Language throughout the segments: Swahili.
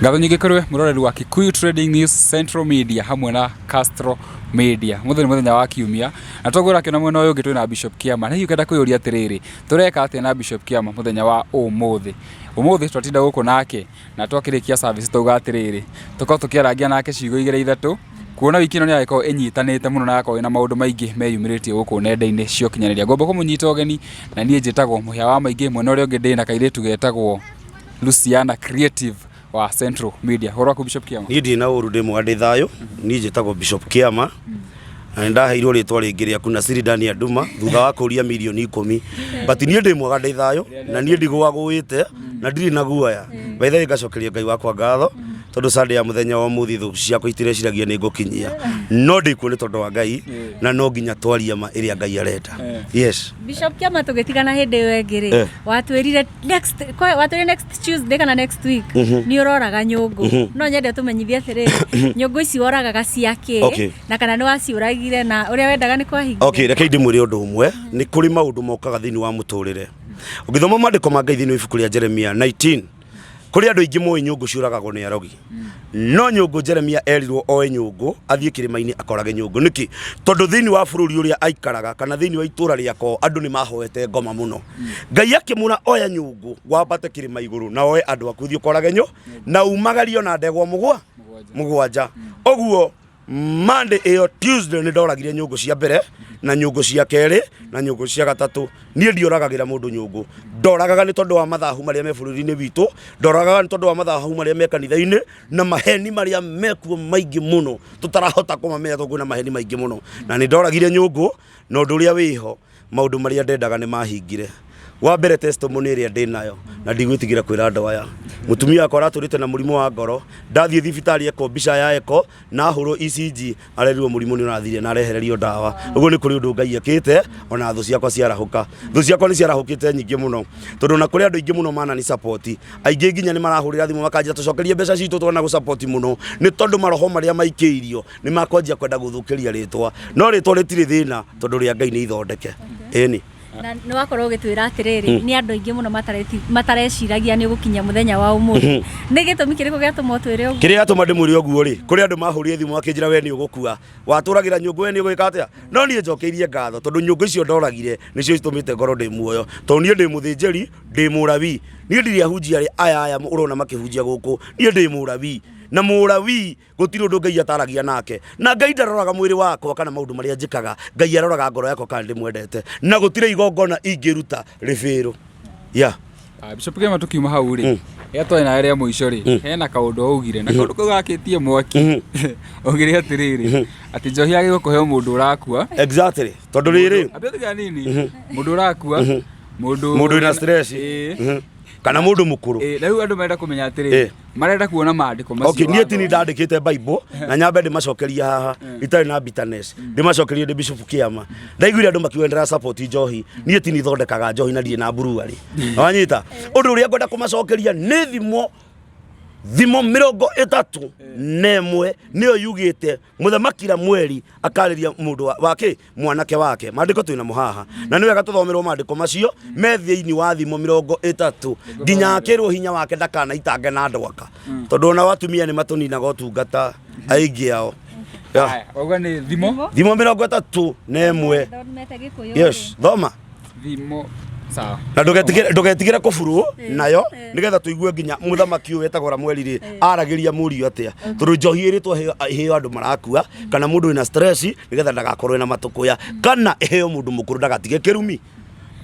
Ngatho nyingi kurwe muroreri wa Kikuyu Trading News, Central Media hamwe na Castro Media. Muthenya wa kiumia na togora kina mwena uyu ngitwe na Bishop Kiama. Na hiyo kenda kuyoria atiriri tureka ate na Bishop Kiama muthenya wa umuthi twatinda guku nake na twakirikia service tuga atiriri tukao tukiaragia nake ciugo igere ithatu kuona wiki ino ni ayiko enyitanite muno na yako ina maundu maingi meyumiritie guku nenda-ini cio kinyaniria gombo kumunyita ogeni na nie njitagwo muhia wa maingi mwena uria ungi ndina kairitu getagwo Luciana Creative wa Central Media. Horo ku Bishop Kiama. Ni ndina uru ndi mwande thayo ni njitagwo Bishop Kiama. Na ndaheirwo ritwa ringi ria kuna siri ndani ya nduma thutha wa kuria milioni 10 but ni ndi mwaga ndi thayo na ni ndigwagwite na ndiri na guoya baithe ngacokeria Ngai wakwa ngatho tondu Sunday ya muthenya wa muthi thu ciakwa itireciiragia ni ngukinyia no ndi kuone tondu wa Ngai na no nginya twaria ma iria Ngai arenda. Yes Bishop Kiama tugitigana hindi yo ngiri watwirire next Tuesday kana next week ni uroraga nyungu no nyende tumenyithie atiriri nyungu ici woragaga ciake na kana ni waciuragire na uria wendaga ni kwahinga. Okay, reke ndimwire undu umwe ni kuri maundu mokaga thini wa muturire ugithoma mandiko ma Ngai thini wa ibuku ria Jeremia 19 kuri andu ingi moyi nyungu ciuragagwo ni arogi no nyungu Jeremia erirwo oe nyungu athie kirima-ini akorage nyungu niki tondu thini wa bururi uria aikaraga kana thini wa itura riako andu ni mahoete ngoma muno Ngai akimuna oya nyungu wambate kirima iguru na oe andu akuthie korage nyu na umagario na ndegwa mugwanja oguo Monday iyo Tuesday ni ndoragire nyungu cia mbere na nyungu cia keri na nyungu cia gatatu ni ndioragagira mundu nyungu ndoragaga ni tondu wa mathahu maria me bururi-ini witu ndoragaga ni tondu wa mathahu maria me kanitha-ini na maheni maria mekuo maingi muno tutarahota kumamenya tondu na maheni maingi muno na ni ndoragire nyungu no nduria wiho maundu maria ndendaga ni mahingire wa mbere testimony iria ndinayo na ndigwitigira kwira andu aya mutumia akora aturite na murimu wa ngoro ndathie thibitari eko mbica ya eko na huro ECG arerirwo murimu ni urathire na arehererio ndawa uguo ni kuri undu Ngai akite ona thu ciakwa ciarahuka thu ciakwa ni ciarahukite nyingi muno tondu na kuri andu ingi muno mana ni support aingi nginya ni marahurira thimu makanjira tucokerie mbeca citu twana gu support muno ni tondu maroho maria maikiirio ni makwanjia kwenda guthukiria ritwa no ritwa ritiri thina tondu ria Ngai ni ithondeke eni na ni wakorwo gitwira atiriri ni andu ingi muno matareciiragia ni gukinya muthenya wa umuthi ni gitumi kiriko giatuma twire uguo kiria atuma ndimuri uguo ri kuri andu mahurire thimu akinjira we ni ugukua waturagira nyungu we ni ugika atia no ni njokeirie ngatho tondu nyungu icio ndoragire nicio citumite ngoro ndi muoyo tondu ni ndi muthinjiri ndi murawi ni ndi ahunjia aya urona makihunjia guku ni ndi murawi na murawi gutiro ndu Ngai ataragia nake na Ngai ndaroraga mwiri wakwa kana maundu maria njikaga Ngai aroraga ngoro yakwa kana ndimwendete na gutire igongona ingiruta rifiro Bishop Kiama tukiuma hau ri yatwa na area muico ri hena kaundu augire na kaundu gakitie mwaki ogire atiriri ati njohi agi gukuheo mundu urakua exactly tondu riri abethiga nini mundu urakua mundu ina stress kana mundu mukuru riu andu marenda kumenya atiriri marenda kuona maandiko macio okay nie tini ndandikite Bible na nyambe ndimacokeria haha itari na bitterness ndimacokeria ndi Bishop Kiama ndaiguire andu makiwendera support njohi nie tini thondekaga njohi na ndie na buruari wanyita undu uria ngwenda kumacokeria ni thimo 30 nemwe niyo yugite muthamakira mweri akariria mundu wake mwanake wake maandiko twina muhaha na niwe gatuthomerwo maandiko macio methiini wa thimo 30 nginya akirwo hinya wake ndakana itange na ndwaka tondu ona watumia ni matuninaga utungata aingi ao oga ni thimo 30 nemwe yes thoma thimo sawa na ndugetigire kuburu nayo nigetha tuigue nginya muthamaki uyu etagora mweri ri aragiria murio atia tondu njohi iritwo heo andu marakua kana mundu ina stress nigetha ndagakorwo na matukuya kana heo mundu mukuru ndagatige kirumi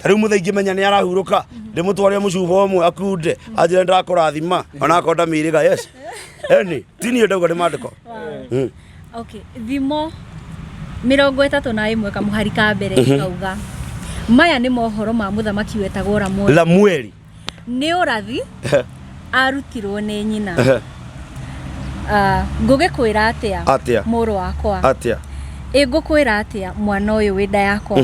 tariu muthaingi menya ni arahuruka ndimutware mucuba umwe akunde ajire ndakurathima ona akonda miriga yes eni tini ndauga ndimandiko okay thimo 31 kamuhari ka mbere kauga maya ni mohoro ma muthamaki wetagwo Ramweli ni urathi arutirwo ni nyina ngugikwira atia muru wakwa atia ngukwira atia mwana uyu wi nda yakwa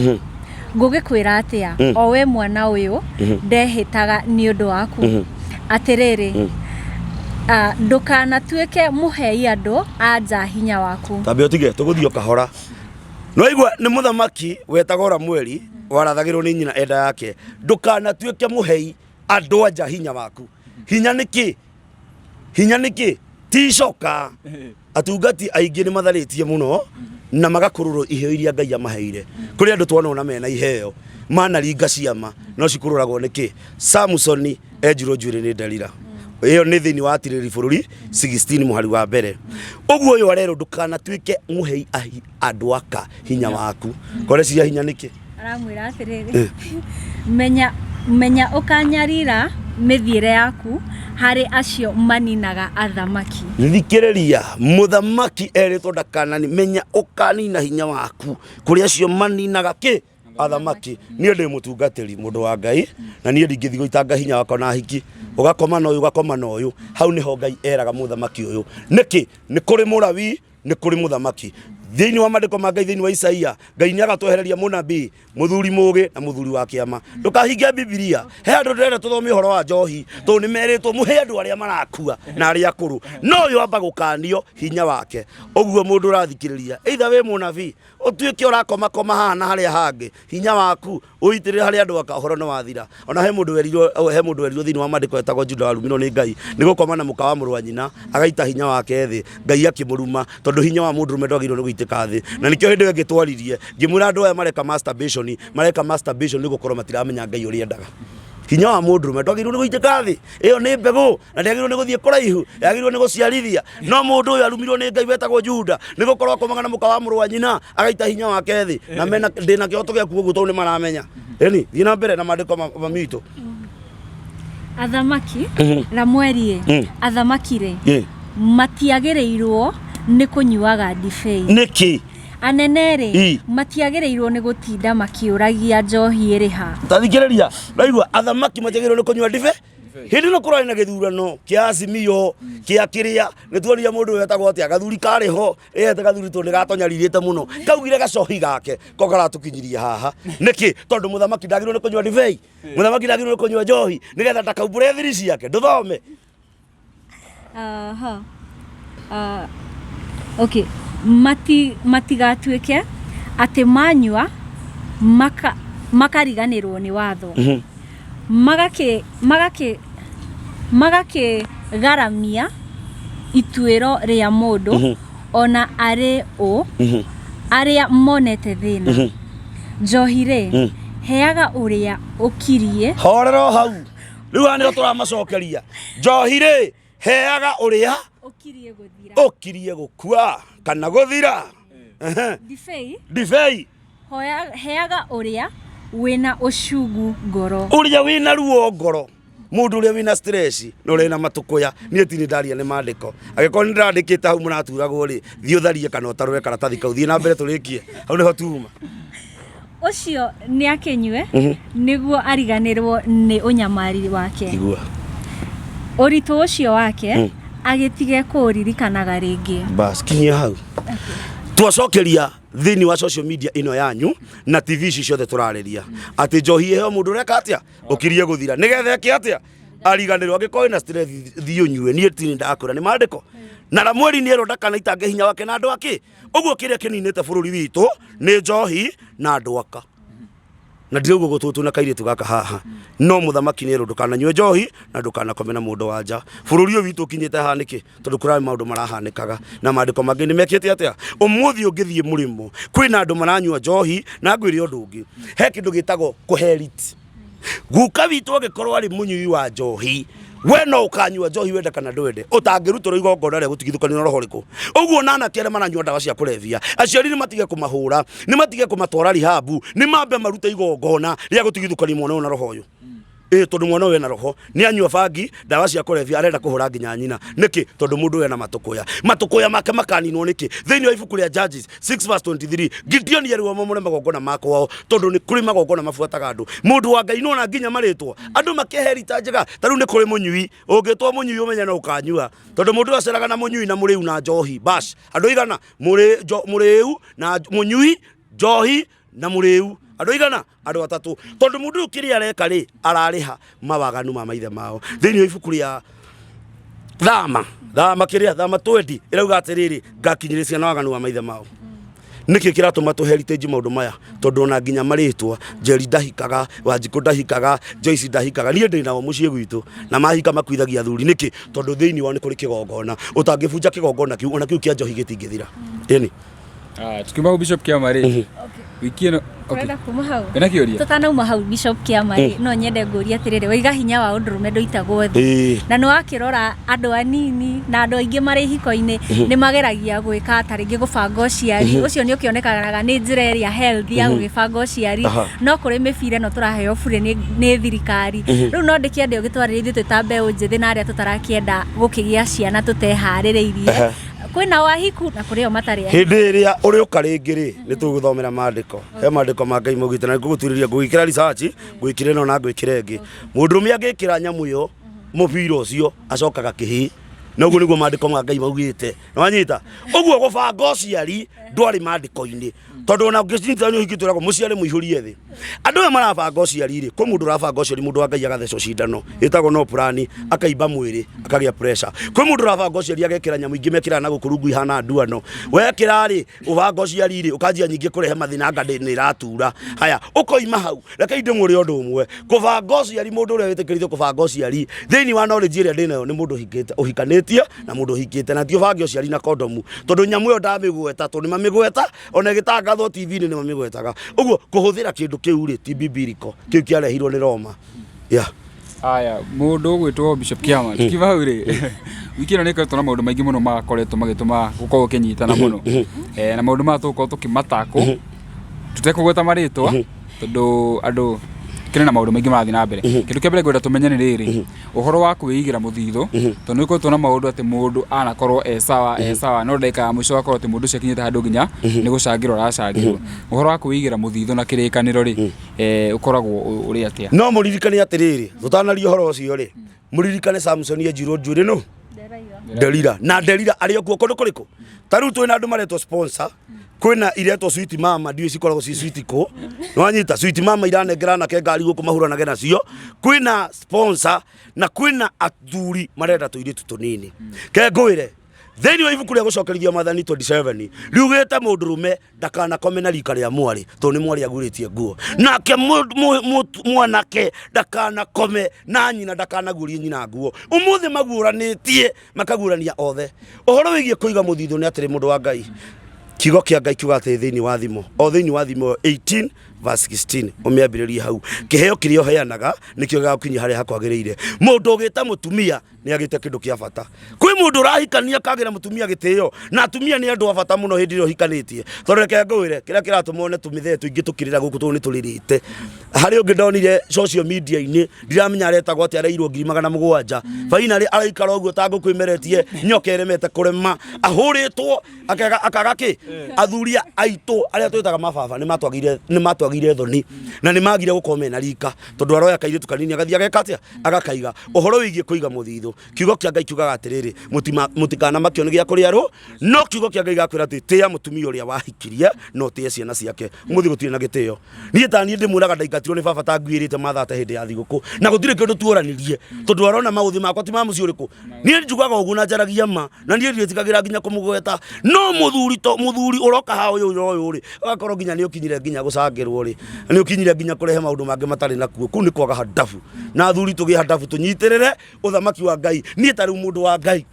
ngugikwira atia o we mwana uyu ndehitaga ni undu waku atiriri ndukanatuike muhei andu anja hinya waku tabe utige tuguthio kahora no igwa ni muthamaki wetagwo Ramweli warathagirwo ni nyina enda yake ndukanatuike muhei andu anja hinya waku hinya niki hinya niki ticoka atungati aingi ni matharitie muno na magakururwo iheo iria Ngai amaheire kuri andu twanona mena iheo mana ringa ciama no cikururagwo niki Samson ejiro njwire ni Dalila iyo ni thini wa atiriri bururi 16 muhari wa mbere uguo yo rero ndukana twike muhei andu aka hinya waku kore cia hinya niki aramwira atiriri menya ukanyarira mithiire yaku hari acio maninaga athamaki thikiriria muthamaki eritwo ndakanani menya ukanina hinya waku kuri acio maninaga ki athamaki nie ndi mutungatiri mundu wa Ngai na nie ndingithi goitanga hinya wakwa na hiki ugakoma na uyu hau niho Ngai eraga muthamaki uyu niki ni kuri murawi ni kuri muthamaki thini wa mandiko ma Ngai thini wa Isaia Ngai ni agatwehereria munabii muthuri mugi na muthuri wa kiama ndukahinge Biblia he andu ndĩrenda tuthome uhoro wa njohi to ni meritwo muhe andu aria marakua na aria akuru no yo amba gukanio hinya wake uguo mundu rathikiriria either we munabii utuike urakoma hana haria hangi hinya waku uitirira haria andu akahoro no wathira ona he mundu werirwo thini wa mandiko etagwo Juda warumino ni Ngai ni gukoma na muka wa mũrũ wa nyina agaita hinya wake thi Ngai akimuruma tondu hinya wa mundu rumendagirwo ni guitika thi na nikio hindi we ngitwaririe ngimura andu aya mareka masturbation ni gukorwo matiramenya Ngai uri endaga hinya wa mundu rume ndagirwo ni guitika thi iyo ni mbegu na ndagirwo ni guthie kuraihu ndagirwo ni guciarithia no mundu uyu arumirwo ni Ngai wetagwo Juda ni gukorwo akomaga na muka wa mũrũ wa nyina agaita hinya wake thi na mena ndina kioto giaku gugu to ni maramenya eni thina mbere na mandiko mamitu athamaki na mwerie athamaki re matiagereirwo ni kunyuaga ndibei niki anenere matiagereirwo ni gutinda makiuragia njohi iriha tathikiriria raigwa athamaki matiagereirwo ni kunyua ndibei hindi no kurari na githurano kia Azimio kia kiria ni tuonia mundu wetagwo atia gathuri kariho ete gathuri to ni gatonyaririte muno kaugire gacohi gake ko garatukinyiria haha niki tondu muthamaki ndagirwo ni kunyua ndibei muthamaki ndagirwo ni kunyua njohi nigetha ndakaumbure thiri ciake nduthome okay matigatuike ati manyua makariganirwo ni watho magake garamia ituiro ria mundu ona ari o aria monete thina njohire heaga uria ukirie horero hau riu ani turamacokeria njohire heaga uria ukirie gukua kana guthira ndibei heaga uria wina ucugu ngoro uria wina ruo ngoro mundu uria wina stress no rena matukuya nie tini ndaria ni mandiko agikoni ndirandikite hau muraturagwo ri thio tharie kana utarwe karatathi kau thie na mbere turikie hau niho tuma ucio ni akenywe niguo ariganirwo ni unyamari wake igua uritu ucio wake agitige kuririkanaga ringi bas kinya hau twacokeria thini wa social media ino yanyu na TV ciothe turariria ati njohi heo mundu reka atia ukirie guthira nigethe ki atia ariganirwo agikoi na stress thio nyue nie tini ndakura ni mandiko na la mweri ni eronda kana itange hinya wake na andu aki uguo kiria kininite bururi witu ni njohi na andu aka na ndiugo gututu na kaire tugaka haha no muthamaki ni eronda kana nyue njohi na ndukana komena mundu wanja bururi witu kinyite haniki tondu kurari maundu marahanikaga na mandiko mangi ni mekite atia umuthi ungithie murimo kwina andu maranyua njohi na ngwire undu ungi he kindu gitagwo kuherit guka witu agikorwo ari munyui wa njohi we no ukanyua njohi wenda kana ndwende utangirutwo igongona ria gutigithukania na roho riku uguo nana kere mananyua ndawa cia kurevia aciari ni matige kumahura ni matige kumatwara rihabu ni mambe marute igongona ria gutigithukania mwana na roho uyu tondu mwana we na roho ni anyua bangi ndawa cia kurevia arenda kuhura nginya nyina niki tondu mundu we na matukuya make makaninwo niki thini wa ibuku ria Judges 6:23 Gideon yeruo momore magongona mako wao tondu ni kuri magongona mafuataga andu mundu wa Ngai nona nginya maritwo andu makeherita njega taru ni kuri munyui ungitwo munyui umenya na ukanyua tondu mundu aceraga na munyui na muriu na njohi bas andu igana muriu na munyui njohi na muriu andu igana andu atatu tondu mundu kiria areka ri arariha mawaganu ma maithe mao thini wa ibuku ria thama kiria thama 20 irauga atiriri ngakinyiricia na waganu wa maithe mao niki kiratuma tu heritage maundu maya tondu na nginya maritwa Njeri ndahikaga, Wanjiku ndahikaga, Joyce ndahikaga, nie ndi nao mucii gwitu na mahika makuithagia thuri niki tondu thiini wao ni kuri kigongona utangibunja kigongona kiu ona kiu kia njohi gitingithira ini tukiuma Bishop Kiama ri wiki ino Kwenda kuma hau. Ena kĩũria. Tutanauma hau Bishop Kiama no nyende ngũria atiriri waiga hinya wa ũndũrũme ndũitagwo thĩ. Na nĩ wakĩrora andũ anini na andũ aingĩ marĩ hiko-inĩ nĩ mageragia gwĩka ta rĩngĩ gũbanga ũciari. Ũcio nĩ ũkĩonekaga nĩ njĩra ĩrĩa healthy ya gũgĩbanga ũciari. No kũrĩ mĩbira ĩno tũraheo bure nĩ thirikari. Rĩu no ndĩkĩende ũgĩtwarĩrie ithuĩ ta mbeũ njĩthĩ na arĩa tũtarakĩenda gũkĩgĩa ciana tũteharĩrĩirie. Kwina wahiku na kurio matari hindi iria uri ukaringi ri ni tuguthomera maandiko he maandiko ma Ngai mugite na nguguturiria ngwikira research ngwikire no na ngwikire ngi mundurume agikira nyamu yo mubira ucio acokaga kihi noguo niguo maandiko ma Ngai maugite nwanyita uguo gubanga uciari ndwari maandiko-ini tondu ona ngicinyita nyu hikituragwo muciari muihurie thi andu aya marabanga uciari ri ko mundu urabanga uciari mundu wa Ngai agathecwo cindano itagwo no plani akaimba mwiri akagia pressure ko mundu urabanga uciari agekira nyamu ingi mekira na gukurungu ihana nduano wekira ri ubanga uciari ri ukanjia nyingi kurehe mathina ngade ni ratura haya ukoima hau reke inde muri undu umwe kubanga uciari mundu uria witikirithio kubanga uciari thiini wa knowledge iria ndinayo ni mundu hikite uhikanitie na mundu hikite na tio bangi uciari na kondomu tondu nyamu yo ndamigweta tondu mamigweta ona gitangatho TV-ini ni mamigwetaga uguo kuhuthira kindu kiu ri ti biblical kiu kiarehirwo ni Roma aya mundu gwitwo Bishop Kiama tukiva hau ri wiki ino nikoretwo na maundu maingi muno makoretwo magituma gukorwo kinyitana muno na maundu ma tukorwo tukimatako tutekugweta maritwa tondu andu kire na maundu maingi marathi na mbere kindu kia mbere ngwenda tumenye ni riri uhoro wa kwiigira muthitho tondu nikoretwo na maundu ati mundu anakorwo sawa no ndaika mwisho akorwo ati mundu ciakinyite handu nginya ni gucangirwo aracangirwo uhoro wa kwiigira muthitho na kirikaniro ri ukoragwo uri atia no muririkane atiriri tutanaria uhoro ucio ri muririkane Samson ejirwo njuri no Delila ari okuo kundu kuriku taru twina andu maretwo sponsor kwina iretwo sweet mama ndio cikoragwo ci sweet ko nwanyita sweet mama iranengerana ke ngari guku mahuranage nacio kwina sponsor na kwina athuri marenda tuiritu tunini ke ngwire theni wa ibuku ria gucokerithia Mathani 27 riugite mundurume ndakana kome na rika ria mwari to ni mwari aguritie nguo nake mwanake ndakana kome na nyina ndakana gurie nyina nguo umuthi maguranitie makagurania othe uhoro wigie kuiga muthitho ni atiri mundu wa Ngai kigo kia Ngai kiuga ati thiini wa thimo o thiini wa thimo 18 verse 16 umiambiriria hau kiheo kirio heanaga nikio gakinya haria hakwagirire mundu ugita mutumia ni agite kindu kia bata kwi mundu urahikania kagira mutumia gitio na atumia ni andu abata muno hindi ro hikanitie thoreke ngwire kira kiratumone tumithe tuingi tukirira guku tu ni turirite hari ungi ndonire social media ini ndiramenya aretagwo ati areirwo 700 finally araikara uguo tangu kwimeretie nyoka eremete kurema ahuritwo akaga ki athuria aitu aria twitaga mababa ni matwagire thoni na ni magire gukome na rika tondu aroya kaire tukanini agathia gekatia agakaiga uhoro wigie kuiga muthitho kiugo kia Ngai kiugaga atiriri mutikana makio ni gia kuria ro no kiugo kia Ngai gakwira ati tia mutumia uria wahikirie no tie ciana ciake muthi gutire na gitio nie ta nie ndimuraga ndaikatirwo ni baba ta ngwirite mathate hindi ya thiguku na gutire kindu tuoranirie tondu arona mauthi makwa ti ma muci uriku nie njugaga ugu na njaragia ma na nie nditikagira nginya kumugweta no muthuri uroka ha uyu ri agakorwo nginya ni ukinyire nginya gucangirwo ri ni ukinyire nginya kurehe maundu mangi matari nakuo ku ni kwaga hadafu na athuri tugi hadafu tunyitirire uthamaki wa Ngai nie tari mundu wa Ngai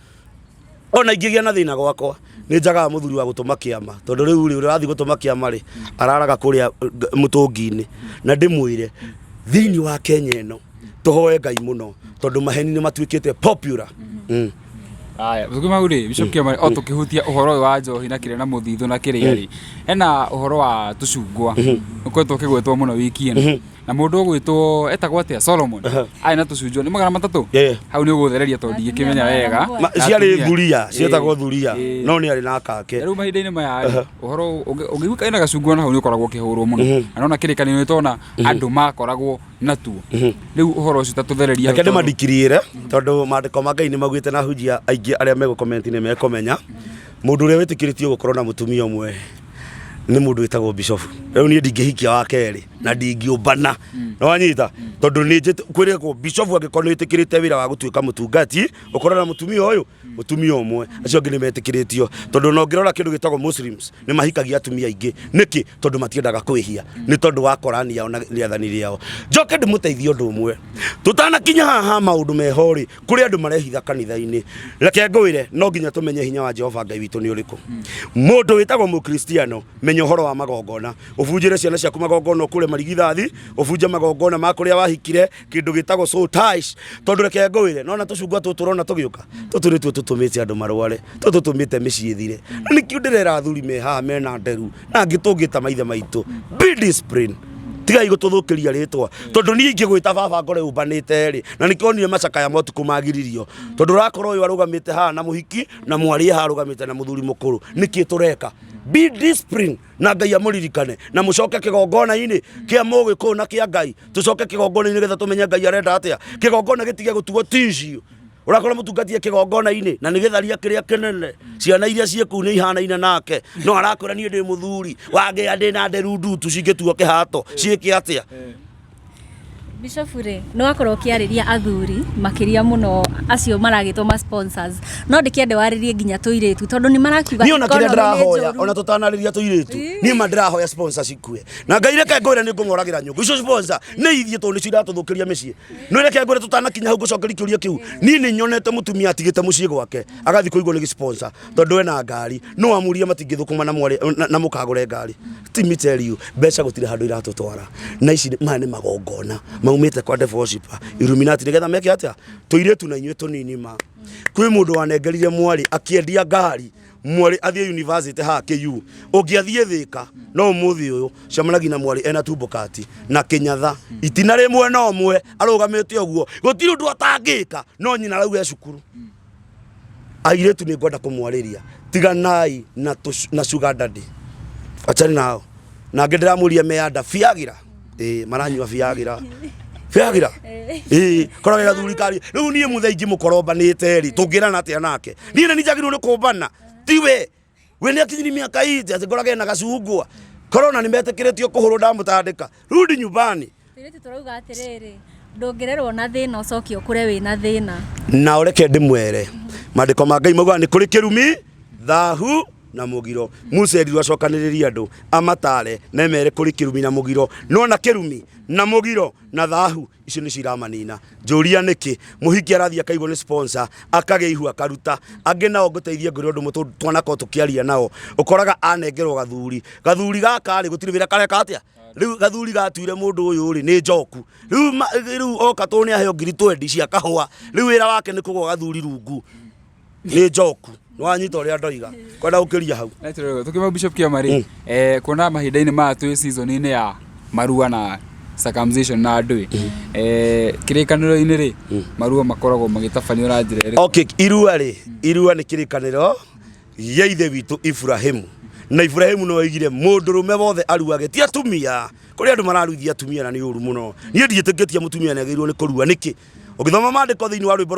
ona ingigia na thina gwakwa ni njaga muthuri wa gutuma Kiama tondu riu ri urathi gutuma Kiama ri araraga kuria mutungi-ini na ndimwire thiini wa Kenya ino tuhoe Ngai muno tondu maheni ni matuikite popular aya tukima uri Bishop Kiama o tukihutia uhoro wa njohi na kire na muthitho na kire ri ena uhoro wa tucungwa uko tukigwetwo muno wiki ino na mundu gwitwo etagwo atia Solomon ai na tucunjwo ni 300 hau ni uguthereria tondi gikimenya wega ciari thuria cietagwo thuria no ni ari na kake riu mahinda-ini maya uhoro ungiguka ina gacungwa na hau ni ukoragwo kihurwo muno anona kirikanio ni tona andu makoragwo natuo riu uhoro ucio tatuthereria kende mandikiriire tondu maandiko ma Ngai ni magwite na hujia aingi aria mego comment ni mekomenya mundu uria witikiritie gukorwo na mutumia umwe nĩ mũndũ wĩtagwo Bishop rĩu niĩ ndingĩhikia wa kerĩ na ndingĩũmbana no wanyita tondũ nĩ kwĩrĩkwo Bishop angĩkorwo nĩ ĩtĩkĩrĩte wĩra wa gũtuĩka mũtungati ũkorwo na mũtumia ũmwe acio angĩ nĩ metĩkĩrĩtio tondũ no ngĩrora kĩndũ gĩtagwo Muslims nĩ mahikagia atumia aingĩ nĩkĩ tondũ matiendaga kwĩhia nĩ tondũ wa Korani yao na rĩathani rĩao njoke ndĩmũteithie ũndũ ũmwe tũtanakinya haha maũndũ meho rĩ kũrĩ andũ marehitha kanitha-inĩ reke ngwĩre no nginya tũmenye hinya wa Jehova Ngai witũ nĩ ũrĩkũ mũndũ wĩtagwo mũkristiano menya ũhoro wa magongona ũbunjĩre ciana ciaku magongona kũrĩ marigithathi ũbunje magongona ma kũrĩa wahikire kĩndũ gĩtagwo soul ties tondũ reke ngwĩre no na tũcungwa tũrona tũgĩũka tũtũ nĩtuo tũtũmĩte andũ marware tũtũmĩte mĩciĩ thire nĩ kiũndĩrera athuri me haha mena nderu na angĩ tũngĩta maithe maitũ be discipline tigai gũtũthũkĩria rĩtwa tondũ niĩ ingĩgwĩta baba ngore ũmbanĩte rĩ na nĩkĩonire macakaya motuku magiririo tondũ ũrakorwo ũyũ arũgamĩte haha na mũhiki na mwarĩ haha arũgamĩte na mũthuri mũkũrũ nĩkĩ tũreka be discipline na Ngai amũririkane na mũcoke kĩgongona-inĩ kĩa mũgĩkũyũ na kĩa Ngai tũcoke kĩgongona-inĩ nĩgetha tũmenye Ngai arenda atĩa kĩgongona gĩtige gũtugwo tissue ũrakora mũtungatie kĩgongona-inĩ na nĩ gĩtharia kĩrĩa kĩnene ciana iria ciĩkũu nĩ ihanaine nake no arakwĩra niĩ ndĩ mũthuri wangĩa ndĩ na nderu ndutu cingĩtuo kĩhato ciĩke atĩa Bishop rĩ no akorwo kĩarĩria athuri makĩria mũno acio maragĩtwo sponsors no ndĩkĩende warĩrie nginya tũirĩtu tondũ nĩ marakiuga niĩ ona kĩrĩa ndĩrahoya ona tũtanarĩria tũirĩtu niĩ ma ndĩrahoya sponsors ikue na Ngai reke ngwĩre nĩ ngũng'oragĩra nyũngũ icio sponsor nĩ ithiĩ tondũ nĩ ciratũthũkĩria mĩciĩ no reke ngwĩre tũtanakinya hau gũcokeria kĩũria kĩu niĩ nĩ nyonete mũtumia atigĩte mũciĩ gwake agathi kũigwo nĩ sponsor tondũ ena ngari no amuria matingĩthũkũma na mũkagũre ngari timi tell you mbeca gũtirĩ handũ iratũtwara na ici maya nĩ magongona maumĩte kwa devil worshiper Illuminati nĩgetha meke atĩa tũirĩtu na inyuĩ tũnini ma kwĩ mũndũ wanengerire mwarĩ akĩendia ngari mwarĩ athiĩ university haha KU ũngĩathiĩ Thĩka no ũmũthĩ ũyũ camanagia na mwarĩ ena tumbũkati na Kĩnyatha itina rĩmwe na ũmwe arũgamĩte ũguo gũtirĩ ũndũ atangĩka no nyina arauga cukuru airĩtu nĩ ngwenda kũmwarĩria tiganai na sugar daddy achani nao na angĩ ndĩramũria meanda biagira maranyua biagira koraga gathuri kari rĩu niĩ mũtheingi mũkorombanĩte ri tũngĩrana atĩa nake niĩ nĩ njagĩrĩirwo nĩ kũmbana tiwe we nĩ akinyiri mĩaka ite atĩ koraga ena gacungwa korona nĩ metĩkĩrĩtio kũhũrwo ndamũtandĩka rudi nyumbani tũirĩtu tũrauga atĩrĩrĩ ndũngĩrerwo na thĩna ũcokie ũkũre wĩna thĩna na ũreke ndĩmwere maandĩko ma Ngai mauga nĩ kũrĩ kĩrumi thahu na mugiro Musa erirwo acokanĩrĩria andũ amatare na mere kũrĩ kĩrumi na mugiro no na kĩrumi na mugiro na thahu icio nĩ ciramanina njũria nĩkĩ mũhiki arathia akaigwo nĩ sponsor akagĩa ihu akaruta angĩ nao ngũteithie ngũrĩ ũndũ mũtũ twanako tũkĩaria nao ũkoraga anengerwo gathuri gaka rĩ gũtirĩ wĩra kareka atĩa rĩu gathuri gatuire mũndũ ũyũ rĩ nĩ njoku rĩu oka tũ nĩ aheo ngiri 20 cia kahũa rĩu wĩra wake nĩ kũgwa gathuri rungu nĩ njoku wanyita ũrĩa ndoiga kwenda gũkĩria hau tũkĩma Bishop Kiama kuona mahinda-inĩ maya twĩ season-inĩ ya marua na circumcision na andũ kĩrĩkanĩro-inĩ rĩ marua makoragwo magĩtabanio na njĩra ĩrĩkũ okay irua nĩ kĩrĩkanĩro gĩa ithe witũ Ibrahimu na Ibrahimu no oigire mũndũrũme wothe aruage ti atumia kũrĩ andũ mararuithia atumia na nĩ ũru mũno niĩ ndiĩtĩkĩtie mũtumia nĩ agĩrĩirwo nĩ kũrua nĩkĩ ũgĩthoma maandĩko thĩinĩ wa rwĩmbo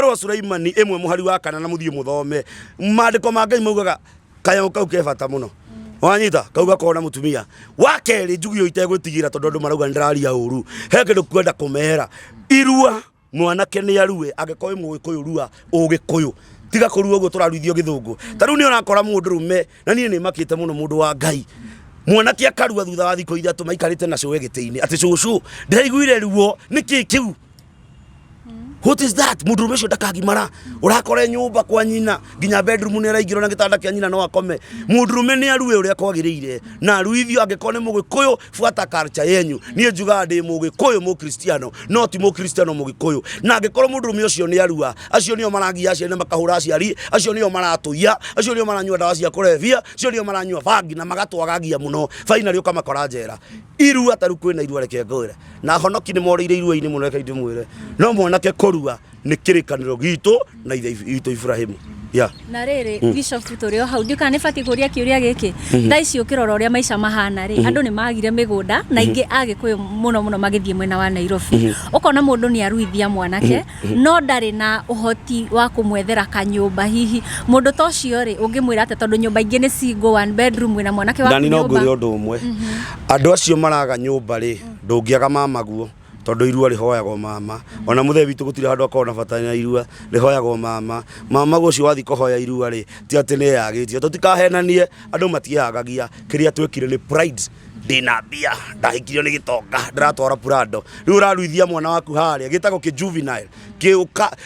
rwa Sulaimani ĩmwe mũhari wa kana na mũthiĩ mũthome maandĩko ma Ngai maugaga kanyamũ kau ke bata mũno wanyita kauga kona mũtumia wa kerĩ njugio itegwĩtigĩra tondũ andũ marauga ndĩraria ũru he kĩndũ kwenda kũmera irua mwanake nĩ arue angĩkorwo mũgĩkũyũ rua ũgĩkũyũ tiga kũrua ũguo tũraruithio gĩthũngũ ta rĩu nĩ ũrakora mũndũrũme na niĩ nĩ makĩte mũno mũndũ wa Ngai mwanake akarua thutha wa thikũ ithatũ maikarĩte na cũwe gĩtĩ-inĩ atĩ cũcũ ndĩraiguire ruo nĩkĩ kĩu what is that mũndũrũme ũcio ndakagimara ũrakore nyũmba kwa nyina nginya bedroom nĩ araingĩrwo na gĩtanda kĩa nyina no akome mũndũrũme nĩ arue ũrĩa kwagĩrĩire na aruithio angĩkorwo nĩ mũgĩkũyũ buata culture yenyu niĩ njugaga ndĩ mũgĩkũyũ mũkristiano no ti mũkristiano mũgĩkũyũ na angĩkorwo mũndũrũme ũcio nĩ arua acio nĩo maragia aciari makahũra aciari acio nĩo maratũia acio nĩo maranyua ndawa cia kũrebia acio nĩo maranyua bangi na magatwagagia mũno finally ũkamakora njera irua taru kwĩna irua reke ngwĩre na honoki nĩ morĩire irua-inĩ mũno reke ndĩmwĩre no mwanake kũrua nĩ kĩrĩkanĩro gitũ na ithe witũ Ibrahimu na rĩrĩ Bishop tutorio hau ndika nĩ bati kũria kĩũria gĩkĩ thaa ici ũkĩrora ũrĩa maica mahana rĩ andũ nĩ magire mĩgũnda na ingĩ agĩkũyũ mũno magĩthiĩ mwena wa Nairobi ũkona mũndũ nĩ aruithia mwanake no ndarĩ na ũhoti wa kũmwethera kanyũmba hihi mũndũ ta ũcio rĩ ũngĩmwĩra atĩ tondũ nyũmba ingĩ nĩ single one bedroom na mwanake wa nyũmba na nĩ ũndũ ũmwe andũ acio maraga nyũmba rĩ ndũngĩaga mama guo tondu irua rihoyagwo mama ona muthe witu gutire handu akona bata na irua rihoyagwo mama gucio wathi kuhoya irua ri ti ati ni yagitie tutikahenanie andu matihagagia kiria twekire ni pride ndina mbia ndahikirio ni gitonga ndiratwara Prado riu uraruithia mwana waku haria gitagwo ki juvenile ki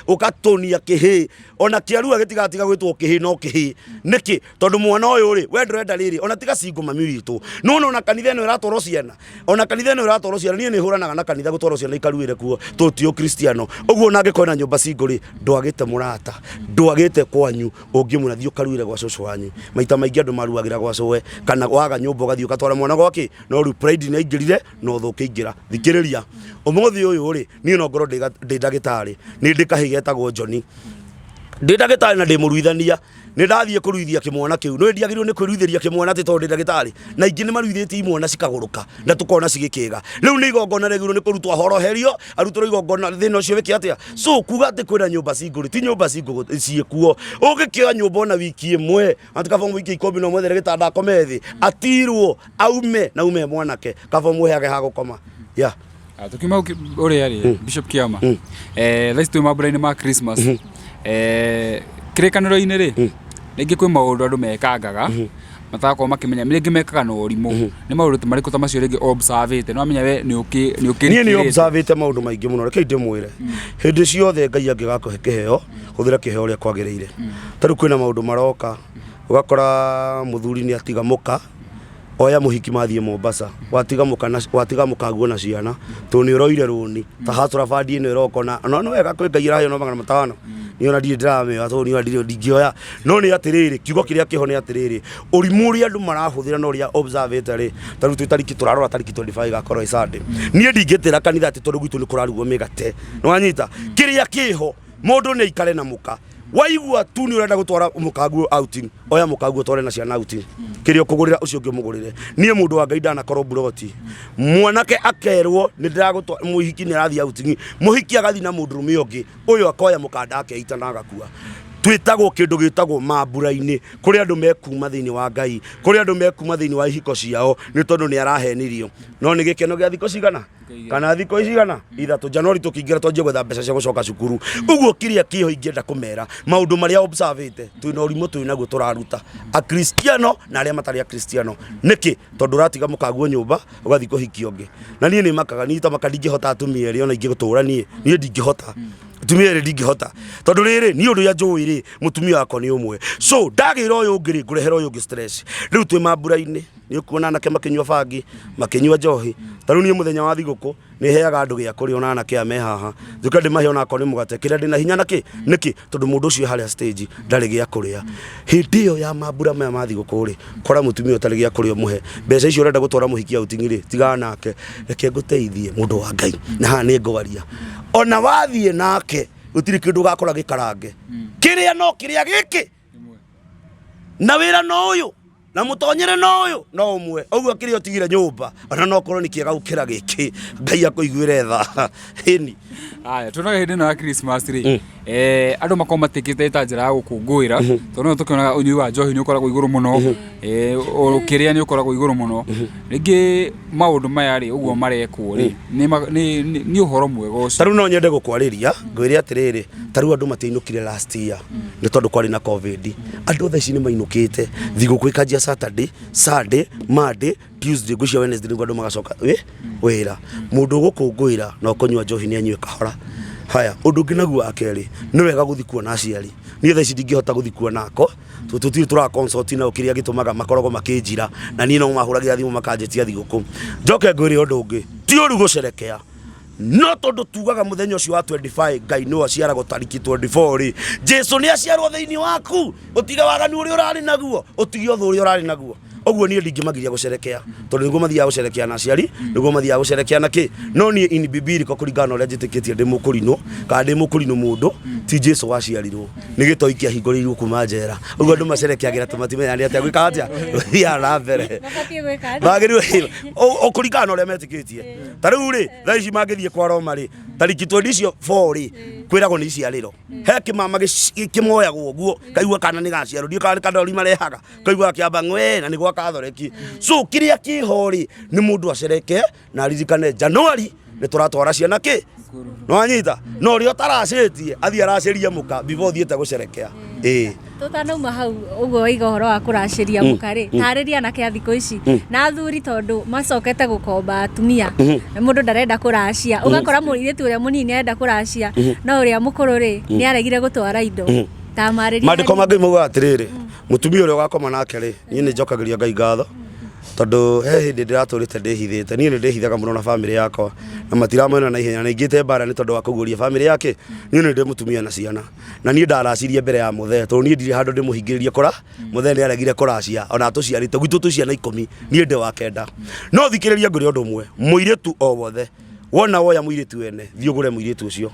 ukatonia kihi ona kiarua gitigatiga gwitwo kihi no kihi niki tondu mwana uyu ri we ndurenda riri ona tiga singo mami witu no ona kanitha ino iratwaro ciana ona kanitha ino iratwaro ciana nie ni huranaga na kanitha gutwaro ciana ikaruire kuo tutio kristiano uguo nage koina nyumba singo ri ndwagite murata ndwagite kwanyu ungimuna thio karuire gwa cucu wanyu maita maingi andu maruagira gwa cuwe kana waga nyumba gathio katwara mwana gwake no ru pride ni ingirire no thukiingira thikiriria umuthi uyu ri ni no ngoro ndi ndagitari ni ndikahigetagwo Joni ndi ndagitari na ndi muruithania ni ndathie kuruithia kimwana kiu no ndiagirwo ni kuruithiria kimwana ti tondu ndagitari na ingi ni maruithĩtie imwana cikaguruka na tukona cigikiga riu ni igongona regirwo ni kurutwa horoherio arutwo igongona thina ucio wiki atia so kuga ati kwina nyumba cinguri ti nyumba cingu ciekuo ugikioya nyumba ona wiki imwe atikava wiki 10 no mwethere gitanda akomethi atirwo aume na ume mwanake kava muheage ha gukoma tukima uria ri Bishop Kiama let's do maburaini ma Christmas kirikaniro-ini ri ningi kwi maundu andu mekangaga matako makimenya mingi mekaga no urimu ni maundu mariko ta macio ringi observate no amenya we ni ukiri ni observate maundu maingi muno reke ndimwire hindi ciothe Ngai angigakuhe kiheo huthira kiheo ria kwagiriire taru kwina maundu maroka ugakora muthuri ni atiga muka oya muhiki mathie Mombasa watiga muka guo na ciana to ni roire runi ta hatura fadi ino irokona no wega kwingaira yo no 500 ni ona ndi drama ato ni ndi ndingioya no ni atiriri kiugo kiria kiho ni atiriri urimu ria andu marahuthira no ria observatory taru tutariki turarora tariki 25 gakorwo Sunday ni ndingitira kanitha ati tondu gwitu ni kurarugo migate no anyita kiria kiho mundu ni ikare na muka waigua tu ni urenda gutwara mukaguo outing oya mukaguo tware na ciana outing kirio kugurira ucio ngi mugurire nie mundu wa Ngai ndana korwo buroti mwanake akerwo ni ndiragutwara muhiki ni arathi outing muhiki agathi na mundu rumi ungi uyu akoya mukanda akeita na agakua twitagwo kindu gitagwo mambura-ini kuri andu mekuma thiini wa Ngai kuri andu mekuma thiini wa ihiko ciao ni tondu ni arahenirio no ni gikeno gia thiko cigana kana thiko cigana ithatu Januari tukingira twanjie gwetha mbeca cia gucoka cukuru uguo kiria kiho ingienda kumera maundu maria observate twina urimu twinaguo turaruta a Kristiano na aria matari a Kristiano niki tondu ratiga mukaguo nyumba ugathi kuhikio ngi na nie ni makaga ni ta makadingihota atumia ri ona ingi gutura nie ndingihota mutumia ri ndingihota tondu riri ni undu ya njui ri mutumia wako ni umwe so ndagira uyu ungi ngurehera uyu ungi stress riu twi mambura-ini ni ukuona anake makinywa bangi makinywa njohi taru ni muthenya wa thiguku ni heaga andu gia kuri ona anake ame haha njuka ndimahe ona akoni mugate kiria ndina hinya naki niki tondu mundu ucio haria stage ndari gia kuria hindi iyo ya mambura maya ma thiguku ri kora mutumia utari gia kuria muhe mbeca icio urenda gutwara muhiki outing ri tiga nake reke nguteithie mundu wa Ngai na ha ni ngogaria ona wathie nake utiri kindu gakora gikarange kiria no kiria giki na wira no uyu na mutonyere no uyu no umwe uguo kiria utigire nyumba ona no korwo ni kiega gukira giki Ngai akuiguire tha hini aya tunaga hindi na Christmas ri andu makomatikite ta njira ya gukungwira tondu tukionaga unyui wa njohi ni ukoragwo iguru muno ukiria ni ukoragwo iguru muno ringi maundu maya ri uguo marekwo ri ni uhoro mwega ucio taru no nyende gukwariria ngwire atiriri taru andu matiinukire last year ni tondu kwari na covid andu tha ici ni mainukite thiguku ikanjia Saturday Sunday Monday Tuesday gucia Wednesday niguo andu magacoka wira mundu gukungwira no kunywa njohi ni anywe kahora haya undu nginaguo akeri ni wega guthikuo na aciari ni tha ici ndingihota guthikuo nako tutiri tura consult na ukiria gitumaga makorogo makinjira na ni no mahuragira thimu makanjetia thiguku njoke ngwire undu ungi ti uru gucerekea no tondu tugaga muthenya ucio wa 25 Ngai no aciaragwo tariki 24 ri Jesu ni aciarwo thiini waku utiga waganu uri urari naguo utige uthu uri urari naguo oguo nie ndingimagiria gucerekea tondu niguo mathiaga gucerekea na aciari niguo mathiaga gucerekea na ki no nie in biblical kuringana uria njitikitie ndi mukurino kana ndi mukurino mundu ti Jesu waciarirwo ni gitoi kia hinguriirwo kuma njera oguo andu macerekeagira tumatimenya ni atia gwika atia thia na mbere bagiriwe okuringana uria metikitie tariu ri thaici mangithie kwa Roma ri tariki 24 ri kwiragwo ni iciariro he kimama kimoyagwo guo kaigua kana ni gaciarwo dio kana kadori marehaga kaigua kiamba ngwe na ni gwa kathoreki so kiria kihori ni mundu acereke na ririkane Januari ni turatwara ciana ki no anyita no rio taracetie athia araceria muka before thiete gucerekea tutanauma hau uguo waiga uhoro wa kuraciria muka ri tariria na kia thiko ici na athuri tondu macokete gukomba atumia mundu ndarenda kuracia ugakora muiritu uria munini arenda kuracia no uria mukuru ri ni aregire gutwara indo ta mariri mandiko mangi muga atiriri mutumia uria ugakoma nake ri ni njokagiria Ngai ngatho tondu he hindi ndiraturite ndihithite ni ndihithaga muno na family yakwa na matiramena na ihenya na ingite bara ni tondu wa kuguria family yake ni ndi mutumia na ciana na ni ndaracirie mbere ya muthe tondu ni ndire handu ndimuhingiririe kora muthe ni aregire kuracia ona tuciarite gwitu tu ciana 10 ni ndi wa kenda no thikiriria nguri undu umwe muiritu o wothe wona woya muiritu ene thio gure muiritu ucio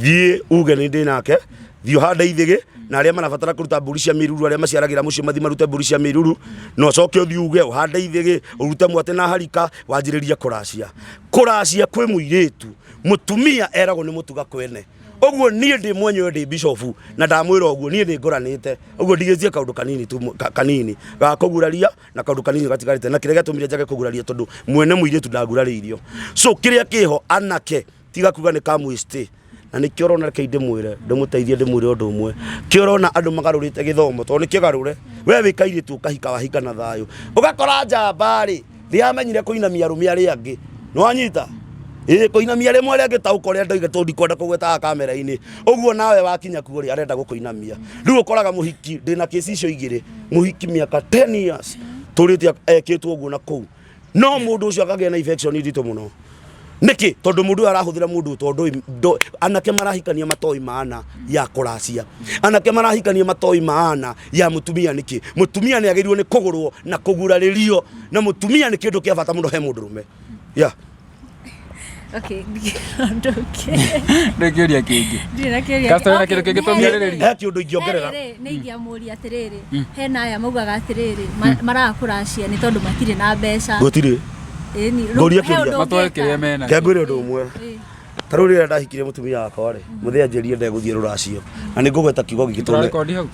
thie uge ni ndi nake thio handa ithige na aria manabatara kuruta mburi cia miruru aria maciaragira mucio mathi marute mburi cia miruru no coke uthi uge uhanda ithige urute mwate na harika wanjiriria kuracia kwi muiritu mutumia eragwo ni mutuga kwene oguo nie ndi mwenyewe ndi bishop na ndamwira oguo nie ndi ngoranite oguo ndigezie kaundu kanini tu kanini ga kuguraria na kaundu kanini gatigarite na kirega tumire njage kuguraria tondu mwene muiritu ndaguraririo so kiria kiho anake tiga kuga ni kamwiste na ni kiorona keinde mwire ndumuteithie ndimwire undu umwe kiorona andu magarurite githomo to ni kigarure we wikaire tu kahika wahika na thayo ugakora njambari thiamenyire kuinamia rumi ari angi no anyita kuinamia rimwe ria ngitauka uria ndoige tundi kwenda kugweta kamera-ini uguo nawe wakinya kuri arenda gukuinamia riu ukoraga muhiki ndina kesi icio igire muhiki miaka 10 years turite ekitwo uguo na kuu no mundu ucio akagia na infection ndito muno niki tondu mundu arahuthira mundu tondu anake marahikania matoi maana ya kuracia anake marahikania matoi maana ya mutumia niki mutumia ni agirirwo ni kugurwo na kuguraririo na mutumia ni kindu kia bata muno he mundurume okay ndekeria kingi Castro na kindu kingi tumiaririria he kindu ingiongerera ni ingiamuria atiriri hena aya maugaga atiriri marakuracia ni tondu matire na mbeca gutire ngoria kiria matwekeria mena kengwire undu umwe taruri ndahikire mutumia wakwa ri muthia njirie ndeguthie ruracio na ni ngugweta kiugo gikitorwe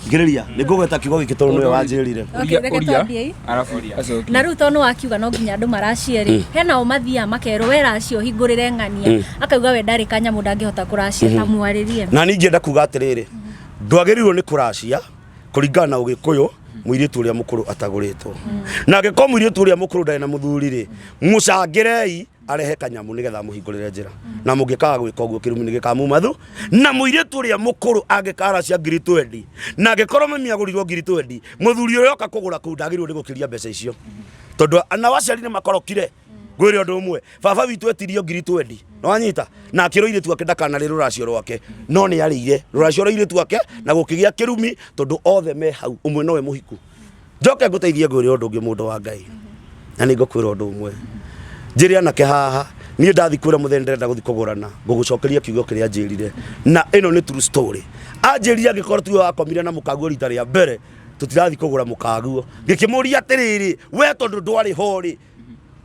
ngiriria ni ngugweta kiugo gikitorwe no wanjirire na riu tono akiuga no nginya andu maracieri hena o mathia makero weracio hingurire ngania akauga we ndari kanya mundu angihota kuracia tamwaririe na ningi enda kuga atiriri ndwagirirwo ni kuracia kuringana na ugikuyu muiritu uria mukuru ataguritwo na ngeko muiritu uria mukuru ndari na muthuri ri mucangirei arehe kanyamu nigetha muhingurire njira na mungikaga gwika uguo kirumi ni gikamumathu na muiritu uria mukuru angikara cia ngiri 20 na ngikorwo mami agurirwo ngiri 20 muthuri uria oka kugura ku ndagirirwo ni gukiria mbeca icio tondu ana waciari ni makorokire gwire undu umwe baba witu etirio ngiri 20 no anyita na akiroire tu akenda kana riru racio rwake no ni arire ruracio roire tu ake na gukigia kirumi tondu othe me hau umwe nowe muhiku njoke nguteithie gwire undu ungi mundu wa Ngai na ni ngukwira undu umwe njiri anake haha ni ndathi kwira muthende ndenda guthi kugurana ngugucokeria kiugo kiria njirire na ino ni true story anjiria ngikora tu akomire na mukaguo rita ria mbere tutirathi kugura mukaguo ngikimuria atiriri we tondu ndwari hori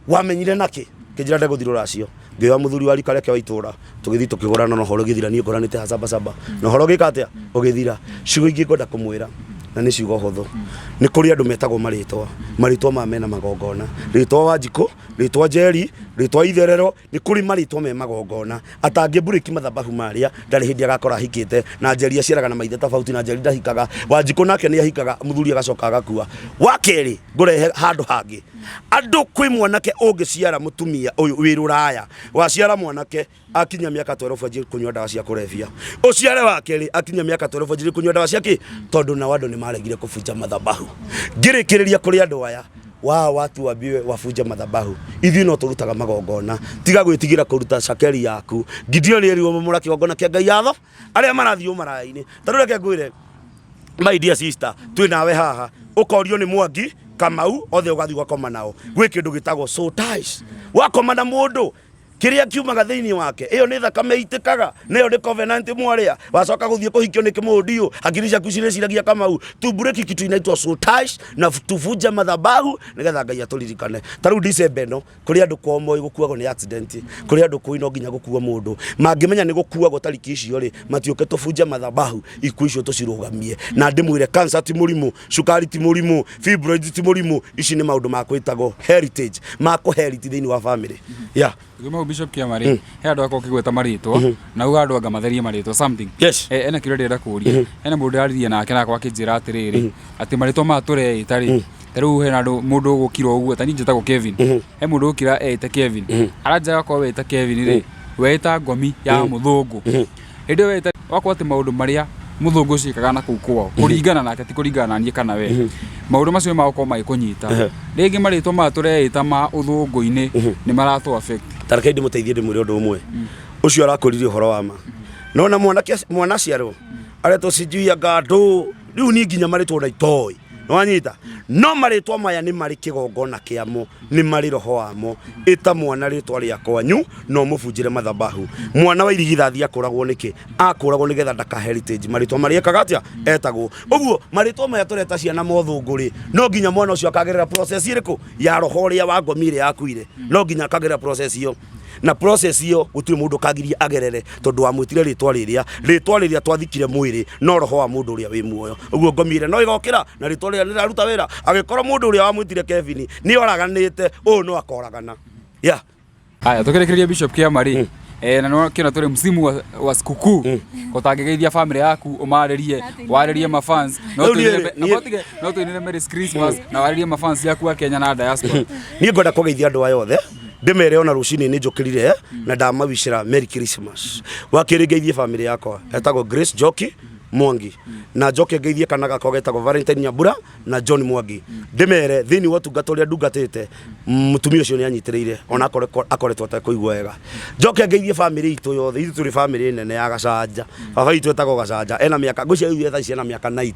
wamenyire naki kijira ndego thiro racio ngioya muthuri wari kare kwa itura tugithi tukigurana no horo githira ni ngoranite hasaba saba no horo gikatia ugithira ciugo ingi ngoda kumwira na ni ciugo hotho ni kuri andu metagwo maritwa ma mena magongona ritwa Wanjiko ritwa Njeri ritwa Itherero ni kuri maritwa me magongona atangi buriki mathabahu maria ndari hindi agakora hikite na Njeri aciaraga na maithe tofauti na Njeri ndahikaga Wanjiko nake ni ahikaga muthuri agacoka agakua wakeri ngurehe handu hangi andu kwi mwanake ungiciara mutumia uyu wiruraya waciara mwanake akinya miaka 12 ajiri kunywa dawa cia kurevia uciare wakeri akinya miaka 12 ajiri kunywa dawa cia ki tondu na wando ni maregire kufunja mathabahu ngirikiriria kuri andu aya watu wabiwe wafunja mathabahu ithi no turutaga magongona tiga gwitigira kuruta cakeri yaku Gideon eriwo mumura kigongona kia Ngai yatho aria marathio maraini tarure ke ngwire my dear sister twi nawe haha ukorio ni Mwangi Kamau othe ugathi gwakoma nao gwä kä ndå gä tagwo soul ties wakoma na må ndå kiria kiumaga thiini wake iyo ni thakame itikaga niyo ni covenant mwaria wacoka guthie kuhikio ni kimundiu akiri ciaku ciriciragia Kamau tu break kitu inaitwa soul ties na tuvuja madhabahu nigetha Ngai aturirikane taru December no kuri andu komo igukuago ni accident kuri andu kuino nginya gukua mundu mangimenya ni gukuago tariki icio ri matiuke tuvuja madhabahu iku icio tucirugamie na ndimwire cancer ti murimu sukari ti murimu fibroid ti murimu ici ni maundu makwitago heritage makuheriti thiini wa family Bishop Kiamari he andu akwa kigweta maritwa na uga andu anga matherie maritwa something ena kire ndira kuria ena mundu aririe nake nakwa kinjira atiriri ati maritwa mature itari taru he andu mundu gukira uguo tani njitagwo Kevin he mundu gukira ete Kevin aranja akwa weta Kevin ri weta ngomi ya muthungu indi weta wakwa ati maundu maria muthungu cikaga na kuu kwao kuringana nake ti kuringana na nie kana we maundu macio magoko magikunyita ringi maritwa mature ita ma uthungu-ini ni maratu affect tareke ndimuteithie ndimwire undu umwe ucio arakuririe horo wa ma nona mwana ciaro areto sijui gandu riu ni nginya maritwa na itoi nwanyita no maritwa maya ni mari kigongona kiamo ni mari roho wamo ita mwana ritwa ria kwanyu no mubunjire madhabahu mwana wa irigithathi akuragwo niki akuragwo nigetha ndaka heritage maritwa mari ekagatia etagwo uguo maritwa maya tureta ciana mothunguri no nginya mwana ucio akagerera process iriku ya roho ria wa ngomire yakuire no nginya akagerera process iyo na process iyo gutire mundu kagiria agerere tondu wa mwitire ritwa riria twathikire mwiri no roho wa mundu uria wi muoyo uguo ngomire no igokira na ritwa riria niraruta wira agikora mundu uria wa mwitire Kevin ni oraganite no akoragana haya tukirekereria Bishop Kiamari na no kina tore msimu wa sikukuu utangegeithia family yaku umaririe waririe mafans no tuinire Merry Christmas na waririe mafans yaku wa Kenya na diaspora ni ngoda kugeithia andu ayothe ndimere ona rucini ni njukirire na ndamawicira Merry Christmas wakiringeithie family yakwa etagwo Grace Joki Mwangi na Joki ngeithie kana gakwa getagwo Valentine Nyambura na John Mwangi ndimere thini wa tungatoria ndungatite mutumia ucio ni anyitireire ona akoretwo ta kuigwa wega Joki ngeithie family itu yothe itu turi family nene ya Gacanja baba itu etagwo Gacanja ena miaka gucia iu etha ciana miaka 90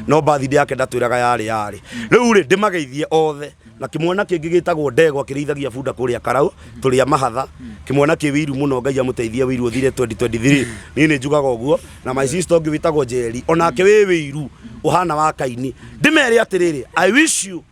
no birthday yake ndatwiraga yari riu ri ndimageithie othe na kimwana kingi gitagwo Ndegwa kirithagia bunda kuria Karau turia mahatha kimwana ki wiru muno Ngai amuteithie wiru uthire 2023 ni njugaga uguo na my sister ngi witagwo Njeri onake wi wiru uhana wa Kaini ndimere atiriri I wish you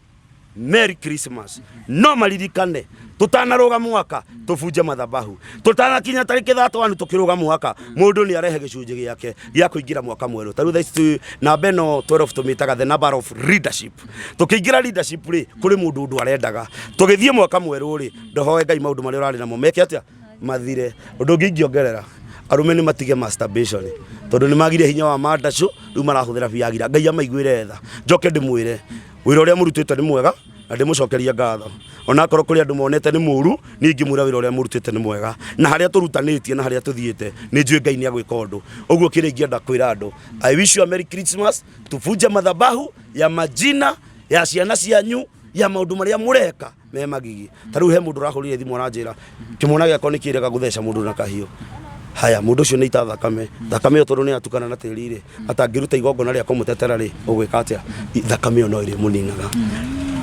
Merry Christmas no maririkane tutanaruga mwaka tubunje madhabahu tutanakinya tariki 31 tukiruga mwaka mundu ni arehe gicunji giake gia kuingira mwaka mweru taru thaici na beno 12 tumitaga the number of leadership tukiingira leadership ri kuri mundu undu arendaga tugithie mwaka mweru ri ndohoe Ngai maundu mari urari namo meke atia mathire undu ngingiongerera arume ni matige masturbation tondu ni magire hinya wa mandacu riu marahuthira biagira Ngai amaiguire tha njoke ndimwire wira uria murutite ni mwega na ndimucokeria ngatho ona korwo kuri andu monete ni muru ningi mwira wira uria murutite ni mwega na haria turutanitie na haria tuthiete ni njui Ngai ni agwika undu uguo kiringia ndakwira andu I wish you a Merry Christmas tubunje madhabahu ya majina ya ciana cianyu ya maundu maria mureka me magigi taru he mundu rahurire thimu aranjira kimona giako ni kirega gutheca mundu na kahiu haya mundu ucio ni ita thakame tondu ni atukana na tirire atangiruta igongona ria kumutetera ri ugwika atia thakame no iri muninaga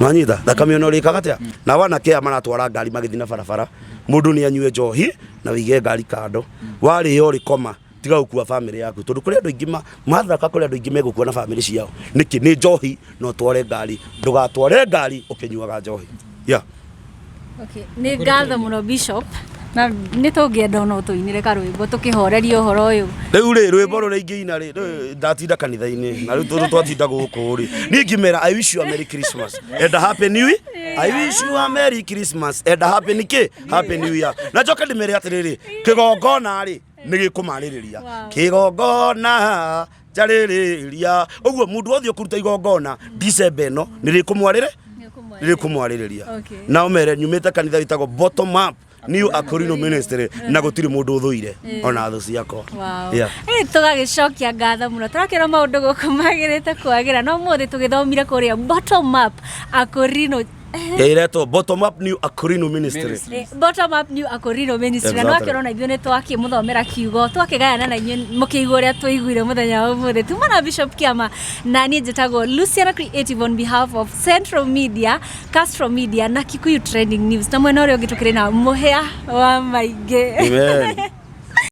nwanyita thakame no ri kagatia na wana kia maratwara ngari magithina barabara mundu ni anyue njohi na wige ngari kando wari yo ri koma tiga gukua family yaku tondu kuri andu ingi mathaka kuri andu ingi megukua na family ciao niki ni njohi no tware ngari ndugatware ngari ukinyuaga njohi okay ni ngatho muno Bishop na nitungenda no tuinire karwimbo tukihoreria uhoro uyu riu ri rwimbo ru ringiina ri ndatinda kanitha-ini na riu turu twatinda guku ri ningimera I wish you a Merry Christmas and a happy new year I wish you a Merry Christmas and a happy new year na njoke ndimere atiriri kigongona ri ni gikumaririria kigongona jaririria uguo mundu othe ukuruta igongona December no nirikumwaririria na umere nyumite kanitha witagwo bottom up New Akorino Ministry na gutiri mundu uthuire ona thu ciako tugagicokia ngatho muno turakira maundu guku magirite kwagira no muthi tugithomire kuria bottom up Akorino iretwo bottom up new Akorino ministry bottom up new Akorino ministry na wakirona ithuĩ nĩ twakimuthomera kiugo twakigayana na inyuĩ mũkĩigua ũrĩa tũiguire mũthenya wa ũmũthĩ tuma na Bishop Kiama na niĩ njĩtagwo Luciana Creative on behalf of Central Media, Castro Media na Kikuyu Trending News na mwena ũrĩa ũngĩ tũkĩrĩ na mũhĩa wa maingĩ. Amen.